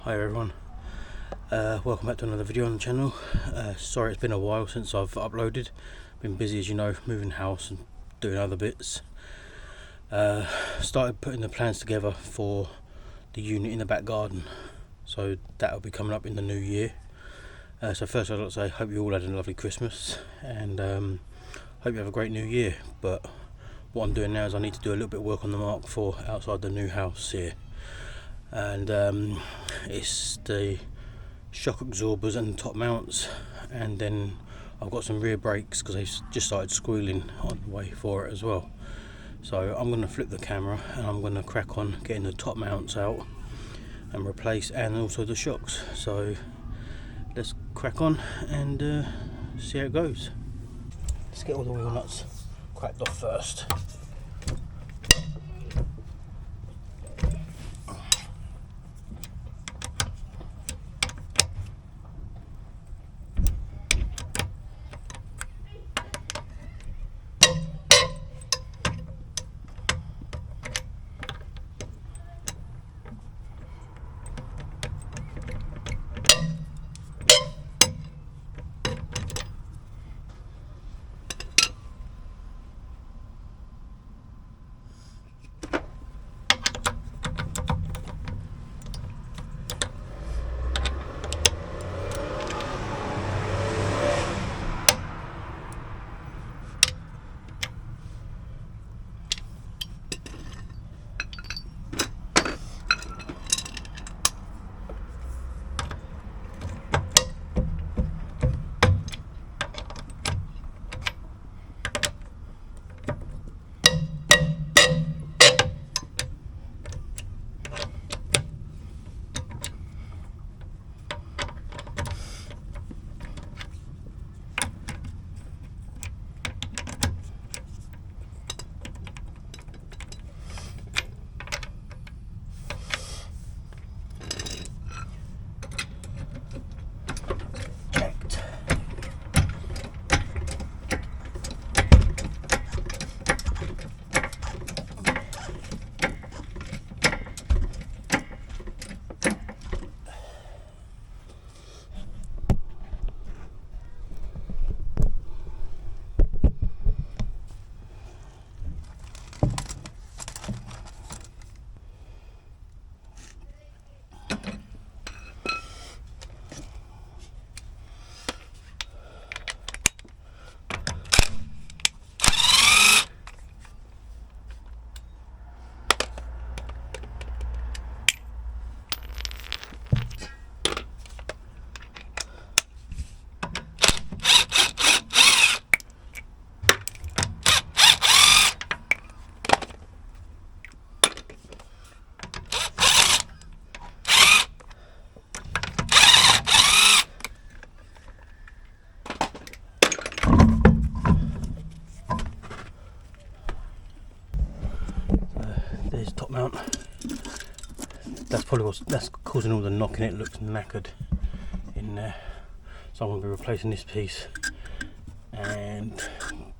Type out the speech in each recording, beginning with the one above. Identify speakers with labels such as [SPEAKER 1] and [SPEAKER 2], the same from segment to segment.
[SPEAKER 1] Hi everyone, welcome back to another video on the channel. Sorry it's been a while since I've uploaded. Been busy, as you know, moving house and doing other bits. Started putting the plans together for the unit in the back garden, so that'll be coming up in the new year. So first I'd like to say hope you all had a lovely Christmas and hope you have a great new year. But what I'm doing now is I need to do a little bit of work on the Mk4 outside the new house here. And it's the shock absorbers and top mounts, and then I've got some rear brakes because they've just started squealing on the way for it as well. So I'm going to flip the camera and I'm going to crack on getting the top mounts out and replace, and also the shocks. So let's crack on and see how it goes. Let's get all the wheel nuts cracked off first. There's top mount. That's probably that's causing all the knocking. It looks knackered in there. So I'm going to be replacing this piece and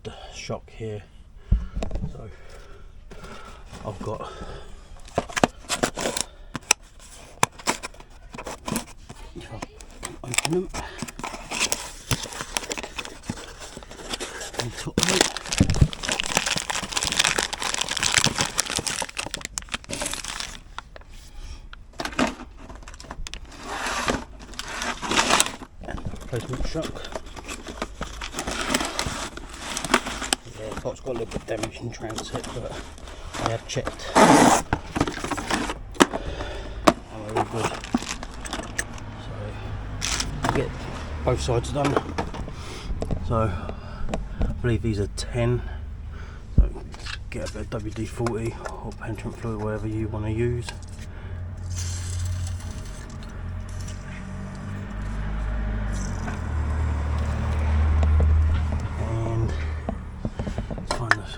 [SPEAKER 1] the shock here. So I've got open them and top mount. Replacement shock. Yeah, the pot's got a little bit of damage in transit, but I have checked. Oh, very good. So I get both sides done. So I believe these are 10. So get a bit of WD-40 or penetrant fluid, whatever you want to use.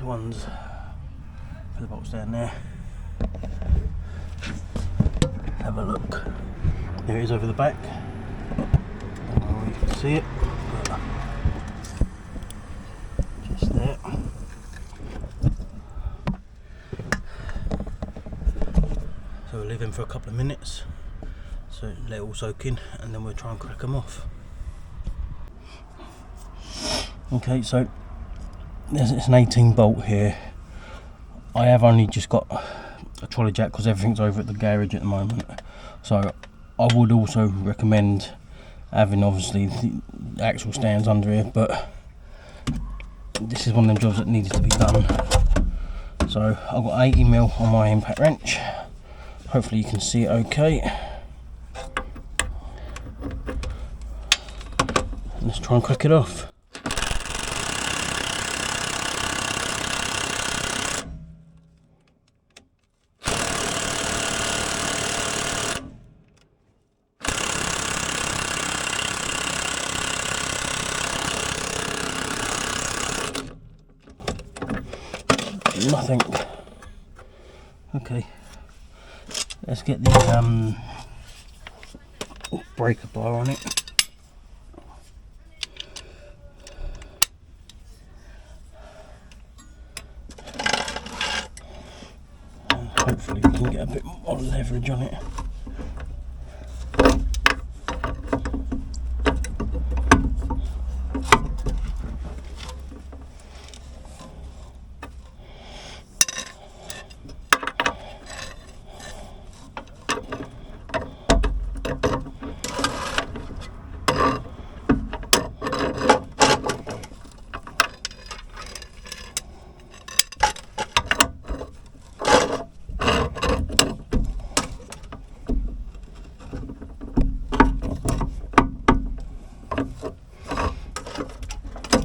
[SPEAKER 1] Ones for the box down there. Have a look. There it is over the back. I don't know if you can see it, but just there. So we'll leave him for a couple of minutes So let it all soak in, and then we'll try and crack them off. Okay, so it's an 18 bolt here. I have only just got a trolley jack because everything's over at the garage at the moment. So I would also recommend having obviously the actual stands under here, but this is one of them jobs that needed to be done. So I've got 80mm on my impact wrench. Hopefully you can see it okay. Let's try and crack it off. Nothing. Okay, let's get the breaker bar on it. And hopefully we can get a bit more leverage on it.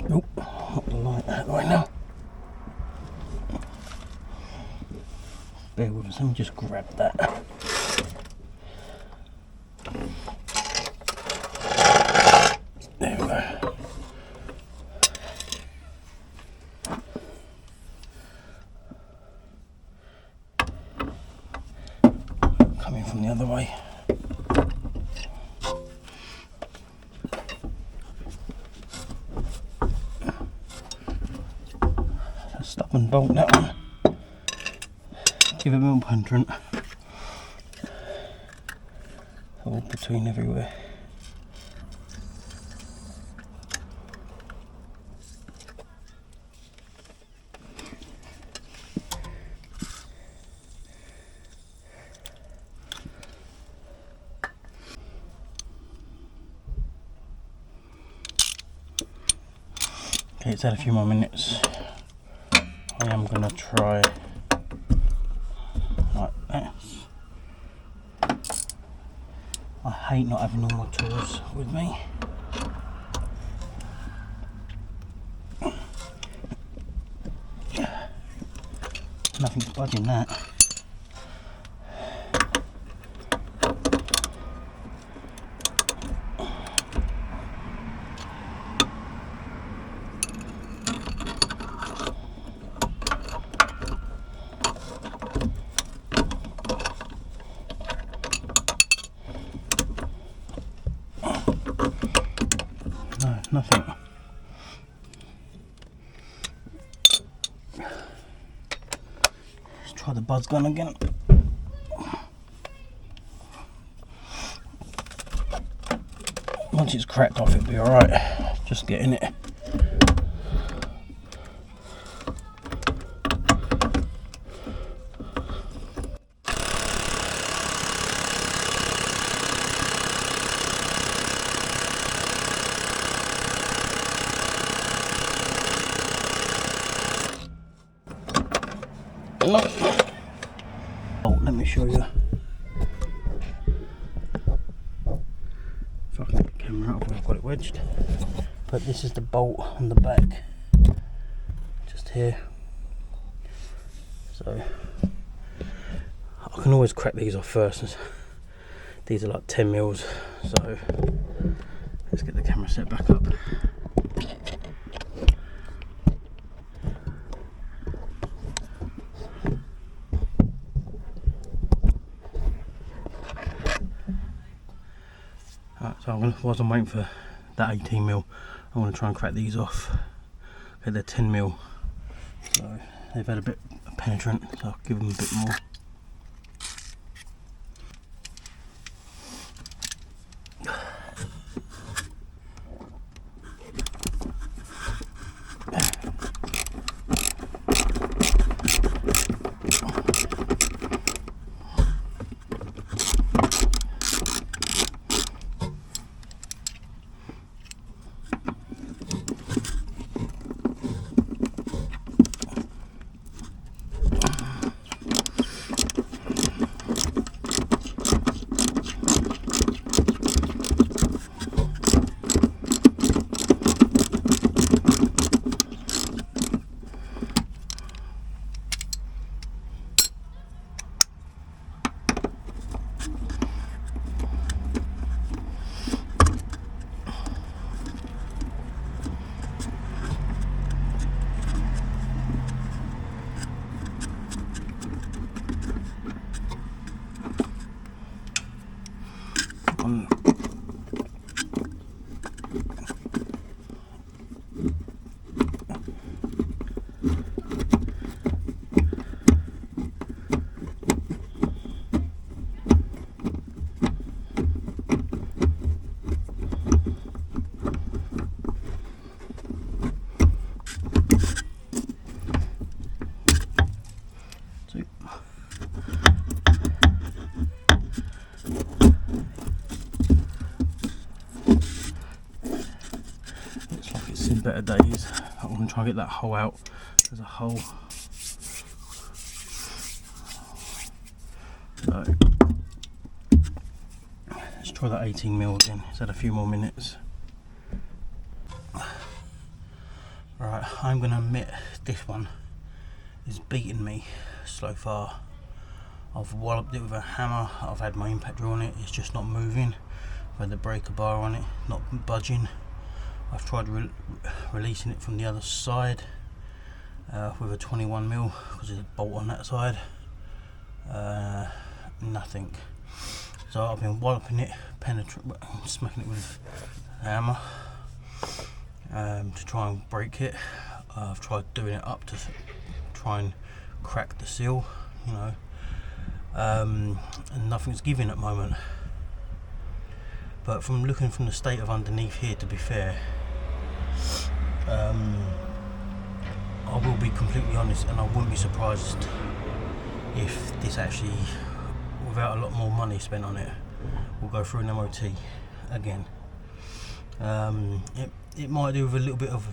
[SPEAKER 1] Nope, not the light right now. Bear with us, let me just grab that. There we go. Coming from the other way. Stop and bolt that one. Give it a little punch. All between everywhere. Okay, it's had a few more minutes. I am going to try like this. I hate not having all my tools with me. Nothing's budging that. No, nothing. Let's try the buzz gun again. Once it's cracked off, it'll be alright. Just getting it. No. Oh, let me show you. If I can get the camera out, I've got it wedged. But this is the bolt on the back, just here. So I can always crack these off first. These are like 10 mils. So let's get the camera set back up. So whilst I'm waiting for that 18mm, I'm going to try and crack these off. Okay, they're 10mm, so they've had a bit of penetrant, so I'll give them a bit more. Better days. I want to try and get that hole out. There's a hole. So let's try that 18mm again. Let's add a few more minutes. Right, I'm going to admit this one is beating me so far. I've walloped it with a hammer. I've had my impact drill on it. It's just not moving. I've had the breaker bar on it, not budging. I've tried releasing it from the other side with a 21mm because there's a bolt on that side. Nothing. So I've been walloping it, smacking it with a hammer to try and break it. I've tried doing it up to try and crack the seal, you know, and nothing's giving at the moment. But from looking from the state of underneath here, to be fair, I will be completely honest, and I wouldn't be surprised if this actually, without a lot more money spent on it, will go through an MOT again. It might do with a little bit of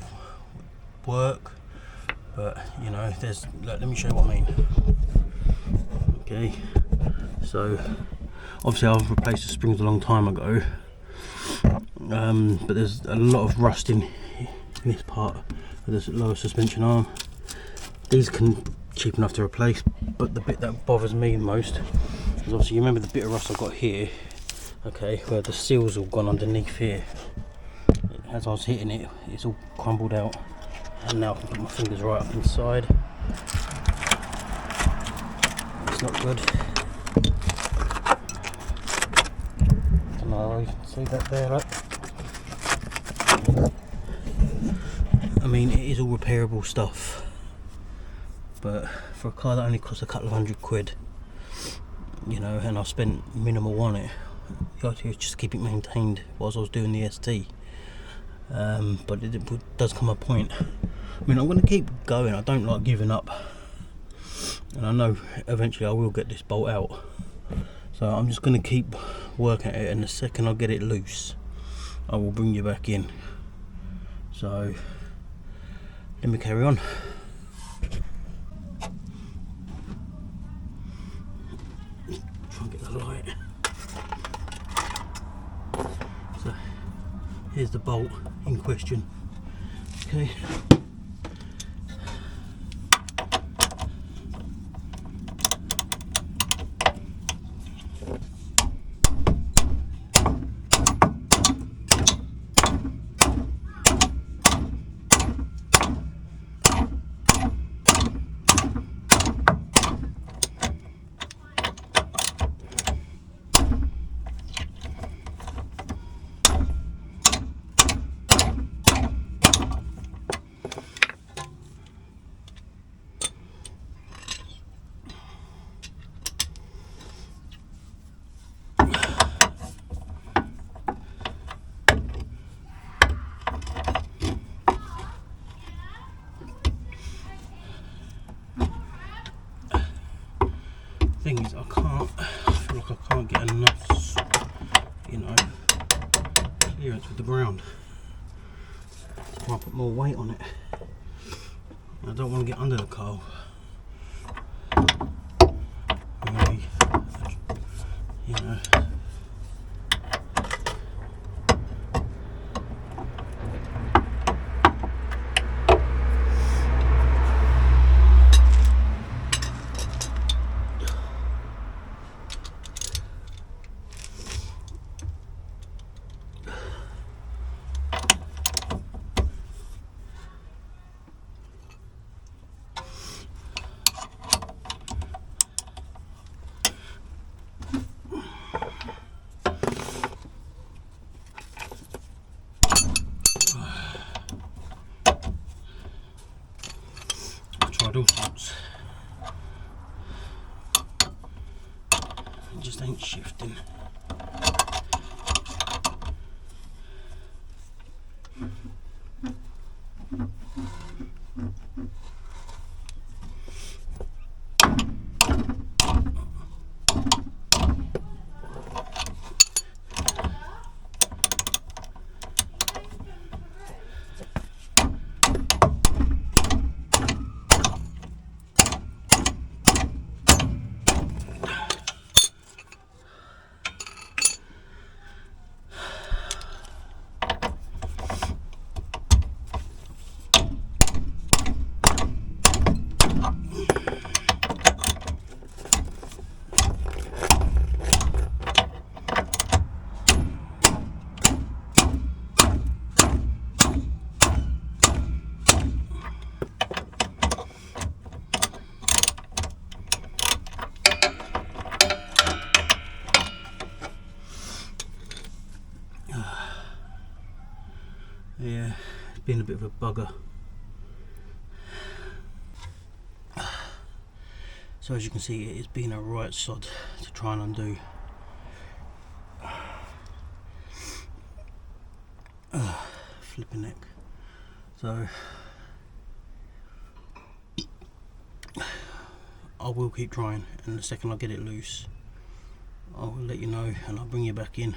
[SPEAKER 1] work, but you know, let me show you what I mean. Okay, so obviously I've replaced the springs a long time ago, but there's a lot of rust in this part of this lower suspension arm. These can cheap enough to replace, but the bit that bothers me most is obviously, you remember the bit of rust I've got here, okay, where the seal's all gone underneath here. As I was hitting it, it's all crumbled out, and now I can put my fingers right up inside. It's not good. I don't know, you can see that there, right? I mean, it is all repairable stuff, but for a car that only costs a couple of £100, you know, and I spent minimal on it, the idea is just keep it maintained whilst I was doing the ST. But it does come a point. I mean, I'm going to keep going. I don't like giving up, and I know eventually I will get this bolt out. So I'm just going to keep working at it, and the second I get it loose, I will bring you back in. So let me carry on. Try and get the light. So here's the bolt in question. Okay. Thing is, I feel like I can't get enough, you know, clearance with the ground. So I put more weight on it. I don't want to get under the car. Maybe, you know. tried all sorts. It just ain't shifting. Yeah, it's been a bit of a bugger. So as you can see, it's been a right sod to try and undo. Flipping neck. So I will keep trying, and the second I get it loose, I will let you know and I'll bring you back in.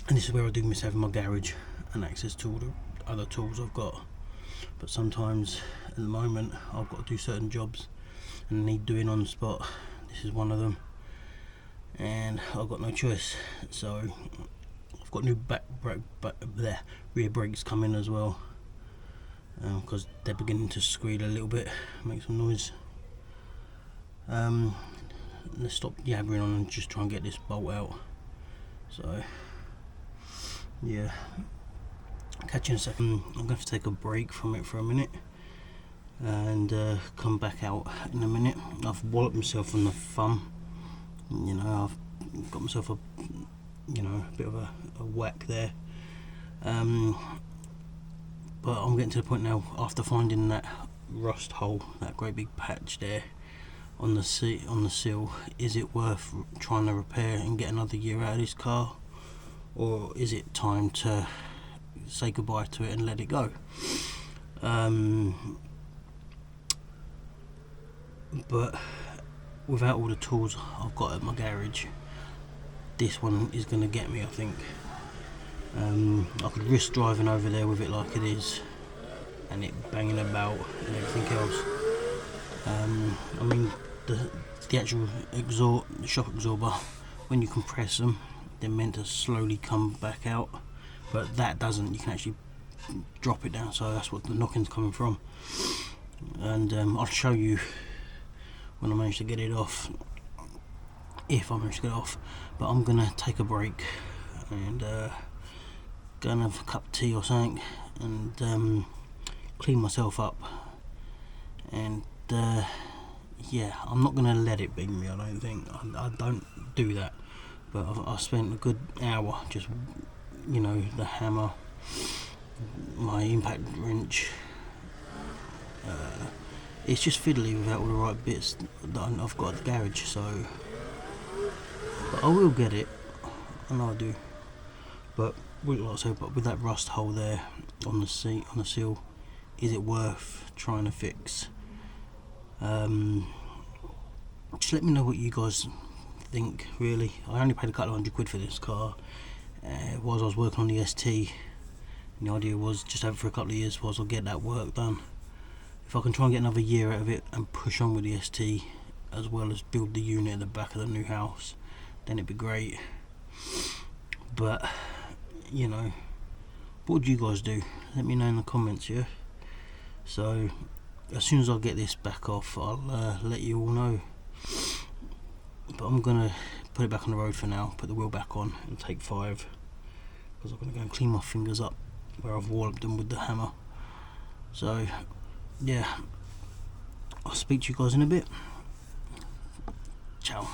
[SPEAKER 1] And this is where I do miss having my garage and access to all the other tools I've got. But sometimes at the moment I've got to do certain jobs and need doing on the spot. This is one of them, and I've got no choice. So I've got new rear brakes coming as well, because they're beginning to squeal a little bit, make some noise. Let's stop yabbering on and just try and get this bolt out. So yeah, catch you in a second. I'm going to have to take a break from it for a minute and come back out in a minute. I've walloped myself on the thumb, you know, I've got myself a bit of a whack there, but I'm getting to the point now, after finding that rust hole, that great big patch there on the seal, is it worth trying to repair and get another year out of this car, or is it time to say goodbye to it and let it go? But without all the tools I've got at my garage, this one is going to get me, I think. I could risk driving over there with it like it is and it banging about and everything else. I mean, the actual the shock absorber, when you compress them, they're meant to slowly come back out, but that doesn't. You can actually drop it down, so that's what the knocking's coming from. And I'll show you when I manage to get it off, if I manage to get it off. But I'm gonna take a break and go and have a cup of tea or something and clean myself up. And yeah, I'm not gonna let it bing me, I don't think. I don't do that, but I've spent a good hour just, you know, the hammer, my impact wrench, it's just fiddly without all the right bits that I've got at the garage. So, but I will get it, I know I do. But like I said, but with that rust hole there on the seal, is it worth trying to fix? Just let me know what you guys think, really. I only paid a couple of £100 for this car whilst I was working on the ST, and the idea was just have it for a couple of years whilst I get that work done. If I can try and get another year out of it and push on with the ST, as well as build the unit at the back of the new house, then it'd be great. But, you know, what would you guys do? Let me know in the comments, yeah? So, as soon as I get this back off, I'll let you all know. But I'm going to put it back on the road for now, put the wheel back on and take 5, because I'm going to go and clean my fingers up where I've walloped them with the hammer. So, yeah, I'll speak to you guys in a bit. Ciao.